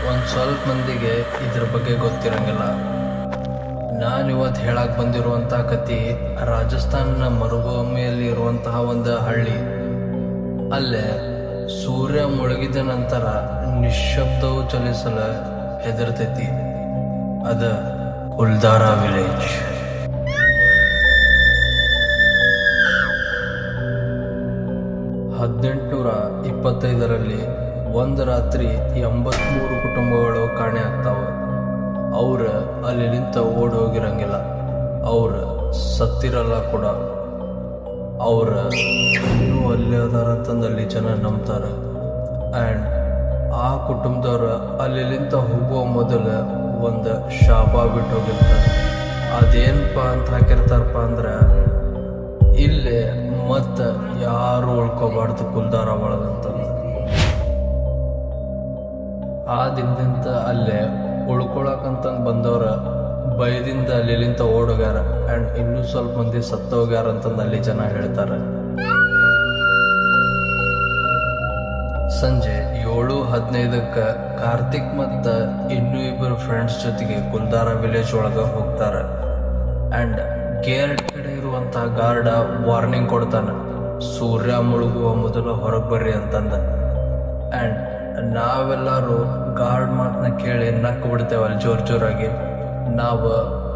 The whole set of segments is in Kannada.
ಒಂದು ಸ್ವಲ್ಪ ಮಂದಿಗೆ ಇದ್ರ ಬಗ್ಗೆ ಗೊತ್ತಿರಂಗಿಲ್ಲ. ನಾನಿವತ್ತು ಹೇಳಕ್ಕೆ ಬಂದಿರುವಂಥ ಕತೆ ರಾಜಸ್ಥಾನ ಮರುಭೂಮಿಯಲ್ಲಿ ಇರುವಂತಹ ಒಂದು ಹಳ್ಳಿ. ಅಲ್ಲೇ ಸೂರ್ಯ ಮುಳುಗಿದ ನಂತರ ನಿಶ್ಶಬ್ದವು ಚಲಿಸಲು ಹೆದರ್ತೈತಿ. ಅದ ಕುಲ್ದಾರ ವಿಲೇಜ್. 1825ರಲ್ಲಿ ಒಂದು ರಾತ್ರಿ 83 ಕುಟುಂಬಗಳು ಕಾಣೆ ಆಗ್ತಾವ. ಅವ್ರ ಅಲ್ಲಿ ನಿಂತ ಓಡ್ ಹೋಗಿರಂಗಿಲ್ಲ, ಅವ್ರ ಸತ್ತಿರಲ್ಲ ಕೂಡ. ಅವ್ರ ಇನ್ನೂ ಅಲ್ಲೇ ಅದಾರ ಅಂತಂದು ಅಲ್ಲಿ ಜನ ನಂಬ್ತಾರ. ಆ್ಯಂಡ್ ಆ ಕುಟುಂಬದವ್ರ ಅಲ್ಲಿ ನಿಂತ ಹೋಗುವ ಮೊದಲು ಒಂದು ಶಾಪ ಬಿಟ್ಟು ಹೋಗಿರ್ತಾರೆ. ಅದೇನಪ್ಪ ಅಂತ ಹಾಕಿರ್ತಾರಪ್ಪ ಅಂದ್ರೆ, ಇಲ್ಲೇ ಮತ್ತೆ ಯಾರು ಉಳ್ಕೋಬಾರ್ದು ಕುಲ್ದಾರ ಒಳಗಂತಂದು. ಆ ದಿನದಿಂದ ಅಲ್ಲೇ ಉಳ್ಕೊಳಕಂತಂದು ಬಂದವ್ರ ಭಯದಿಂದ ಅಲ್ಲಿಂತ ಓಡೋಗ್ಯಾರ. ಆ್ಯಂಡ್ ಇನ್ನೂ ಸ್ವಲ್ಪ ಮಂದಿ ಸತ್ತೋಗ್ಯಾರ ಅಂತಂದು ಅಲ್ಲಿ ಜನ ಹೇಳ್ತಾರೆ. ಸಂಜೆ 7:15ಕ್ಕೆ ಕಾರ್ತಿಕ್ ಮತ್ತು ಇನ್ನೂ ಇಬ್ಬರು ಫ್ರೆಂಡ್ಸ್ ಜೊತೆಗೆ ಕುಲ್ದಾರ ವಿಲೇಜ್ ಒಳಗೆ ಹೋಗ್ತಾರೆ. ಆ್ಯಂಡ್ ಗೇಟ್ ಕಡೆ ಇರುವಂಥ ಗಾರ್ಡ ವಾರ್ನಿಂಗ್ ಕೊಡ್ತಾನೆ, ಸೂರ್ಯ ಮುಳುಗುವ ಮೊದಲು ಹೊರಗೆ ಬರ್ರಿ ಅಂತಂದ. ಆ್ಯಂಡ್ ನಾವೆಲ್ಲರೂ ಗಾರ್ಡ್ ಮಾತನ್ನ ಕೇಳಿ ನಕ್ಕು ಬಿಡ್ತೇವೆ ಅಲ್ಲಿ ಜೋರಾಗಿ. ನಾವು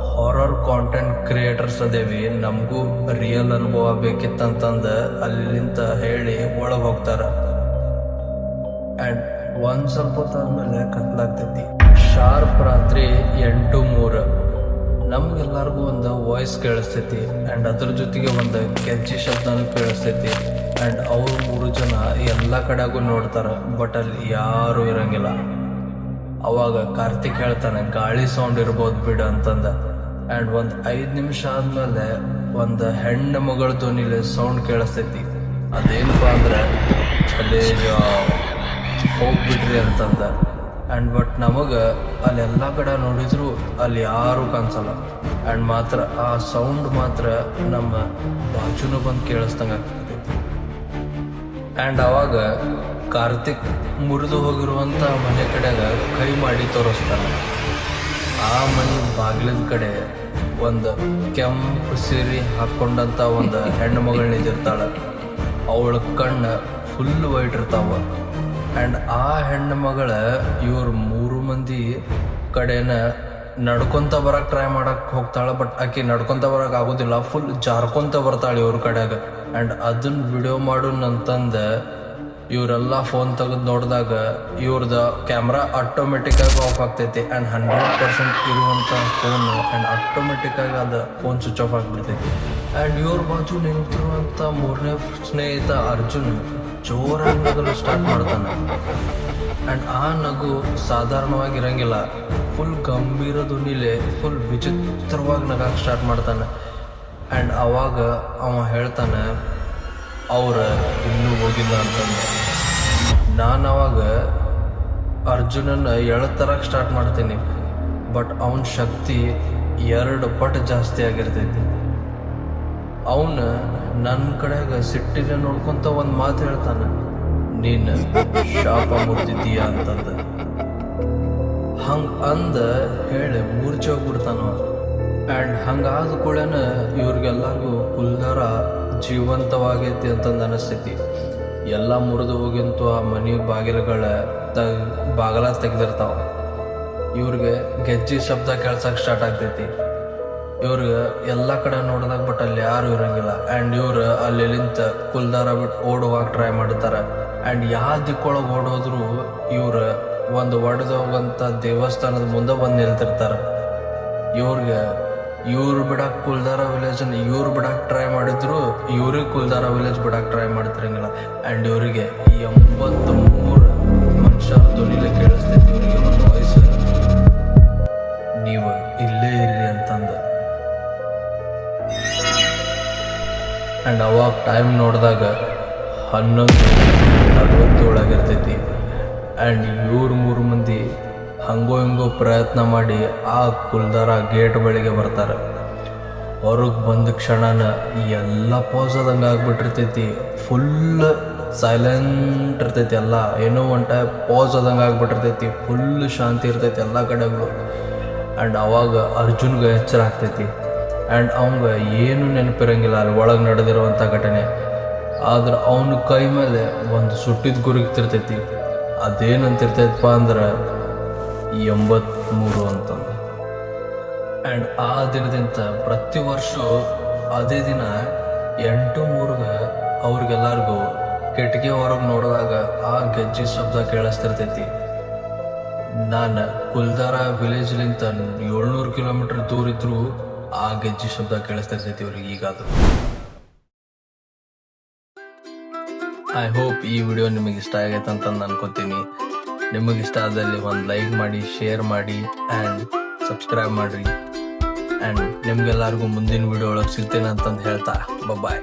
ಹಾರರ್ ಕಾಂಟೆಂಟ್ ಕ್ರಿಯೇಟರ್ಸ್ ಅದೇವಿ, ನಮಗೂ ರಿಯಲ್ ಅನುಭವ ಬೇಕಿತ್ತಂತಂದು ಅಲ್ಲಿಂದ ಹೇಳಿ ಒಳಗೆ ಹೋಗ್ತಾರೆ. ಆ್ಯಂಡ್ ಒಂದು ಸ್ವಲ್ಪ ಹೊತ್ತಾದ್ಮೇಲೆ ಕತ್ಲಾಗ್ತೈತಿ. ಶಾರ್ಪ್ ರಾತ್ರಿ 8:03 ನಮ್ಗೆಲ್ಲರಿಗೂ ಒಂದು ವಾಯ್ಸ್ ಕೇಳಿಸ್ತೈತಿ. ಆ್ಯಂಡ್ ಅದ್ರ ಜೊತೆಗೆ ಒಂದು ಕೆಂಚಿ ಶಬ್ದನೂ ಕೇಳಿಸ್ತೈತಿ. ಆ್ಯಂಡ್ ಅವ್ರು 3 ಜನ ಎಲ್ಲ ಕಡೆಗೂ ನೋಡ್ತಾರೆ, ಬಟ್ ಅಲ್ಲಿ ಯಾರೂ ಇರಂಗಿಲ್ಲ. ಅವಾಗ ಕಾರ್ತಿಕ್ ಹೇಳ್ತಾನೆ, ಗಾಳಿ ಸೌಂಡ್ ಇರ್ಬೋದು ಬಿಡು ಅಂತಂದ. ಆ್ಯಂಡ್ ಒಂದು 5 ನಿಮಿಷ ಆದ್ಮೇಲೆ ಒಂದು ಹೆಣ್ಣು ಮಗಳ ಧ್ವನಿಲಿ ಸೌಂಡ್ ಕೇಳಿಸ್ತೈತಿ. ಅದೇನಪ್ಪ ಅಂದ್ರೆ, ಚಲೇಜಾ ಹೋಗ್ಬಿಟ್ರಿ ಅಂತಂದ. ಆ್ಯಂಡ್ ಬಟ್ ನಮಗೆ ಅಲ್ಲೆಲ್ಲ ಕಡೆ ನೋಡಿದ್ರು ಅಲ್ಲಿ ಯಾರೂ ಕಾಣಿಸಲ್ಲ. ಆ್ಯಂಡ್ ಮಾತ್ರ ಆ ಸೌಂಡ್ ಮಾತ್ರ ನಮ್ಮ ಬಾಜುನು ಬಂದು ಕೇಳಿಸ್ದಂಗೆ ಆಗ್ತೈತಿ. ಆ್ಯಂಡ್ ಅವಾಗ ಕಾರ್ತಿಕ್ ಮುರಿದು ಹೋಗಿರುವಂಥ ಮನೆ ಕಡೆಗೆ ಕೈ ಮಾಡಿ ತೋರಿಸ್ತಾನೆ. ಆ ಮನೆ ಬಾಗಿಲದ ಕಡೆ ಒಂದು ಕೆಂಪು ಸೀರೆ ಹಾಕ್ಕೊಂಡಂಥ ಒಂದು ಹೆಣ್ಣು ಮಗಳು ನಿಂತಿರ್ತಾಳೆ. ಅವಳ ಕಣ್ಣು ಫುಲ್ ವೈಟ್ ಇರ್ತಾವ. ಆ್ಯಂಡ್ ಆ ಹೆಣ್ಣು ಮಗಳ ಇವ್ರ 3 ಮಂದಿ ಕಡೆನ ನಡ್ಕೊತ ಬರಕ್ಕೆ ಟ್ರೈ ಮಾಡಕ್ಕೆ ಹೋಗ್ತಾಳೆ. ಬಟ್ ಆಕೆ ನಡ್ಕೊತ ಬರಕ್ಕೆ ಆಗೋದಿಲ್ಲ, ಫುಲ್ ಜಾರ್ಕೊಂತ ಬರ್ತಾಳೆ ಇವ್ರ ಕಡೆಗೆ. ಆ್ಯಂಡ್ ಅದನ್ನ ವಿಡಿಯೋ ಮಾಡೋಣಂತಂದು ಇವರೆಲ್ಲ ಫೋನ್ ತೆಗೆದು ನೋಡಿದಾಗ ಇವ್ರದ್ದು ಕ್ಯಾಮ್ರಾ ಆಟೋಮೆಟಿಕ್ಕಾಗಿ ಆಫ್ ಆಗ್ತೈತಿ. ಆ್ಯಂಡ್ 100% ಇರುವಂಥ ಫೋನ್ ಆ್ಯಂಡ್ ಆಟೋಮೆಟಿಕ್ಕಾಗಿ ಅದು ಫೋನ್ ಸ್ವಿಚ್ ಆಫ್ ಆಗಿಬಿಡ್ತೈತಿ. ಆ್ಯಂಡ್ ಇವ್ರ ಬಾಜು ನಿಂತಿರುವಂಥ 3ನೇ ಸ್ನೇಹಿತ ಅರ್ಜುನ್ ಜೋರಾಗಿ ನಗಲು ಸ್ಟಾರ್ಟ್ ಮಾಡ್ತಾನೆ. ಆ್ಯಂಡ್ ಆ ನಗು ಸಾಧಾರಣವಾಗಿರಂಗಿಲ್ಲ, ಫುಲ್ ಗಂಭೀರ ಧ್ವನಿಲೆ ಫುಲ್ ವಿಚಿತ್ರವಾಗಿ ನಗಕ್ಕೆ ಸ್ಟಾರ್ಟ್ ಮಾಡ್ತಾನೆ. ಆ್ಯಂಡ್ ಅವಾಗ ಅವ ಹೇಳ್ತಾನೆ, ಅವ್ರ ಇನ್ನೂ ಹೋಗಿಲ್ಲ ಅಂತಂದು. ನಾನು ಅವಾಗ ಅರ್ಜುನನ್ನ ಎಳ್ತರಕ್ಕೆ ಸ್ಟಾರ್ಟ್ ಮಾಡ್ತೀನಿ, ಬಟ್ ಅವನ ಶಕ್ತಿ 2 ಪಟ್ಟು ಜಾಸ್ತಿ ಆಗಿರ್ತೈತಿ. ಅವನು ನನ್ನ ಕಡೆಗೆ ಸಿಟ್ಟಿನ ನೋಡ್ಕೊಂತ ಒಂದು ಮಾತು ಹೇಳ್ತಾನೆ, ನೀನು ಶಾಪ ಮುರಿದಿದ್ದೀಯ ಅಂತಂದ. ಹಂಗೆ ಅಂದ ಹೇಳಿ ಮೂರ್ಛೆ ಹೋಗ್ಬಿಡ್ತಾನವ. ಆ್ಯಂಡ್ ಹಂಗಾದ ಕೂಡನ ಇವ್ರಿಗೆಲ್ಲರಿಗೂ ಕುಲ್ದಾರ ಜೀವಂತವಾಗೈತಿ ಅಂತಂದು ಅನಿಸ್ತೈತಿ. ಎಲ್ಲ ಮುರಿದು ಹೋಗಿಂತು ಆ ಮನೆ ಬಾಗಿಲುಗಳ ಬಾಗಲ ತೆಗೆದಿರ್ತಾವ. ಇವ್ರಿಗೆ ಗೆಜ್ಜೆ ಶಬ್ದ ಕೇಳ್ಸಕ್ಕೆ ಸ್ಟಾರ್ಟ್ ಆಗ್ತೈತಿ. ಇವ್ರಿಗೆ ಎಲ್ಲ ಕಡೆ ನೋಡಿದಾಗ ಬಟ್ ಅಲ್ಲಿ ಯಾರು ಇರಂಗಿಲ್ಲ. ಆ್ಯಂಡ್ ಇವ್ರು ಅಲ್ಲಿಂತ ಕುಲ್ದಾರ ಬಿಟ್ಟು ಓಡುವಾಗ ಟ್ರೈ ಮಾಡ್ತಾರೆ. ಆ್ಯಂಡ್ ಯಾವ ದಿಕ್ಕೊಳಗೆ ಓಡೋದ್ರು ಇವ್ರು ಒಂದು ಒಡೆದು ಹೋಗುವಂಥ ದೇವಸ್ಥಾನದ ಮುಂದೆ ಬಂದು ನಿಲ್ತಿರ್ತಾರೆ. ಇವ್ರು ಬಿಡಕ್ಕೆ ಕುಲ್ದಾರ ವಿಲೇಜನ್ನು ಇವ್ರು ಬಿಡಕ್ಕೆ ಟ್ರೈ ಮಾಡಿದ್ರು, ಇವ್ರಿಗೆ ಕುಲ್ದಾರ ವಿಲೇಜ್ ಬಿಡಕ್ಕೆ ಟ್ರೈ ಮಾಡ್ತಿರಂಗಿಲ್ಲ. ಆ್ಯಂಡ್ ಇವರಿಗೆ 83 ಮನುಷ್ಯ ಧ್ವನಿಲೆ ಕೇಳಿಸ್ತೈತಿ ಇವರಿಗೆ ಒಂದು ವಾಯ್ಸ್, ನೀವು ಇಲ್ಲೇ ಇರ್ರಿ ಅಂತಂದು. ಆ್ಯಂಡ್ ಅವಾಗ ಟೈಮ್ ನೋಡಿದಾಗ 11:47 ಇರ್ತೈತಿ. ಆ್ಯಂಡ್ ಇವ್ರು 3 ಮಂದಿ ಹಂಗೋ ಹಿಂಗೋ ಪ್ರಯತ್ನ ಮಾಡಿ ಆ ಕುಲ್ದಾರ ಗೇಟ್ ಬಳಿಗೆ ಬರ್ತಾರೆ. ಹೊರಗೆ ಬಂದ ಕ್ಷಣನ ಎಲ್ಲ ಪಾಸ್ ಆದಂಗೆ ಆಗ್ಬಿಟ್ಟಿರ್ತೈತಿ. ಫುಲ್ ಸೈಲೆಂಟ್ ಇರ್ತೈತಿ ಎಲ್ಲ, ಏನೋ ಒನ್ ಟೈಪ್ ಪಾಸ್ ಆದಂಗೆ ಆಗ್ಬಿಟ್ಟಿರ್ತೈತಿ. ಫುಲ್ ಶಾಂತಿ ಇರ್ತೈತಿ ಎಲ್ಲ ಕಡೆಗಳು. ಆ್ಯಂಡ್ ಅವಾಗ ಅರ್ಜುನ್ಗೆ ಎಚ್ಚರ ಆಗ್ತೈತಿ. ಆ್ಯಂಡ್ ಅವಂಗೆ ಏನೂ ನೆನಪಿರಂಗಿಲ್ಲ ಅಲ್ಲಿ ಒಳಗೆ ನಡೆದಿರುವಂಥ ಘಟನೆ. ಆದ್ರೆ ಅವನ ಕೈ ಮೇಲೆ ಒಂದು ಸುಟ್ಟಿದ ಗುರುಗ್ತಿರ್ತೈತಿ. ಅದೇನಂತಿರ್ತೈತಪ್ಪ ಅಂದ್ರೆ 83 ಅಂತಂದು. ಆ್ಯಂಡ್ ಆ ದಿನದಿಂದ ಪ್ರತಿ ವರ್ಷ ಅದೇ ದಿನ 8/3 ಅವ್ರಿಗೆಲ್ಲರಿಗೂ ಕಿಟಕಿ ಹೊರಗೆ ನೋಡಿದಾಗ ಆ ಗೆಜ್ಜೆ ಶಬ್ದ ಕೇಳಿಸ್ತಿರ್ತೈತಿ. ನಾನು ಕುಲ್ದಾರ ವಿಲೇಜ್ಲಿಂತ 700 ಕಿಲೋಮೀಟರ್ ದೂರ ಇದ್ರೂ ಆ ಗೆಜ್ಜೆ ಶಬ್ದ ಕೇಳಿಸ್ತಿರ್ತೈತಿ ಅವ್ರಿಗೆ ಈಗಾದರೂ. ಐ ಹೋಪ್ ಈ ವಿಡಿಯೋ ನಿಮಗೆ ಇಷ್ಟ ಆಗೈತೆ ಅಂತಂದು ಅನ್ಕೋತೀನಿ. ನಿಮಗೆ ಇಷ್ಟ ಆದಲ್ಲಿ ಒಂದು ಲೈಕ್ ಮಾಡಿ, ಶೇರ್ ಮಾಡಿ ಆ್ಯಂಡ್ ಸಬ್ಸ್ಕ್ರೈಬ್ ಮಾಡಿರಿ. ಆ್ಯಂಡ್ ನಿಮ್ಗೆಲ್ಲರಿಗೂ ಮುಂದಿನ ವಿಡಿಯೋ ಒಳಗೆ ಸಿಗ್ತೇನೆ ಅಂತಂದು ಹೇಳ್ತಾ ಬಾಯ್.